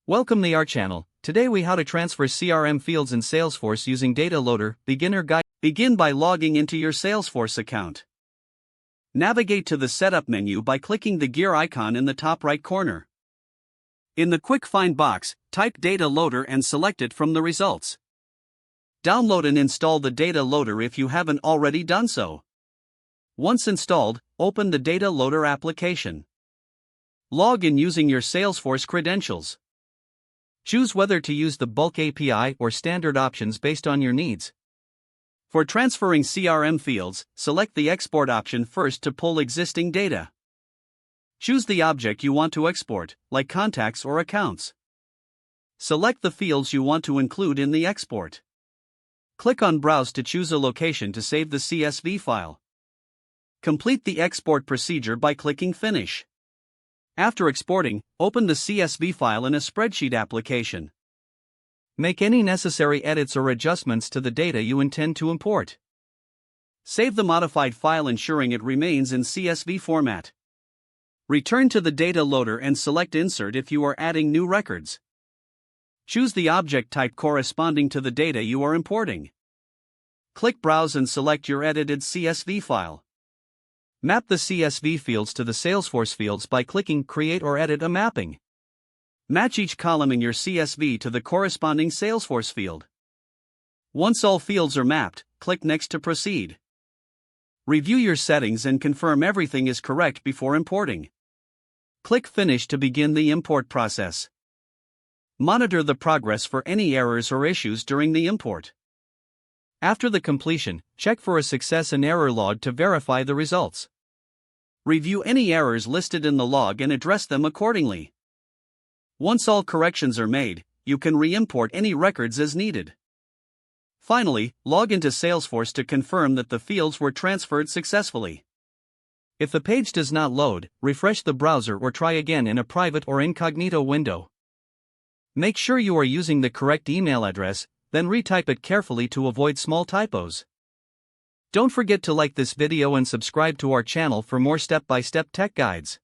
Welcome to our channel. Today we how to transfer CRM fields in Salesforce using Data Loader Beginner Guide. Begin by logging into your Salesforce account. Navigate to the Setup menu by clicking the gear icon in the top right corner. In the Quick Find box, type Data Loader and select it from the results. Download and install the Data Loader if you haven't already done so. Once installed, open the Data Loader application. Log in using your Salesforce credentials. Choose whether to use the bulk API or standard options based on your needs. For transferring CRM fields, select the Export option first to pull existing data. Choose the object you want to export, like contacts or accounts. Select the fields you want to include in the export. Click on Browse to choose a location to save the CSV file. Complete the export procedure by clicking Finish. After exporting, open the CSV file in a spreadsheet application. Make any necessary edits or adjustments to the data you intend to import. Save the modified file ensuring it remains in CSV format. Return to the Data Loader and select Insert if you are adding new records. Choose the object type corresponding to the data you are importing. Click Browse and select your edited CSV file. Map the CSV fields to the Salesforce fields by clicking Create or Edit a mapping. Match each column in your CSV to the corresponding Salesforce field. Once all fields are mapped, click Next to proceed. Review your settings and confirm everything is correct before importing. Click Finish to begin the import process. Monitor the progress for any errors or issues during the import. After the completion, check for a success and error log to verify the results. Review any errors listed in the log and address them accordingly. Once all corrections are made, you can re-import any records as needed. Finally, log into Salesforce to confirm that the fields were transferred successfully. If the page does not load, refresh the browser or try again in a private or incognito window. Make sure you are using the correct email address, then retype it carefully to avoid small typos. Don't forget to like this video and subscribe to our channel for more step-by-step tech guides.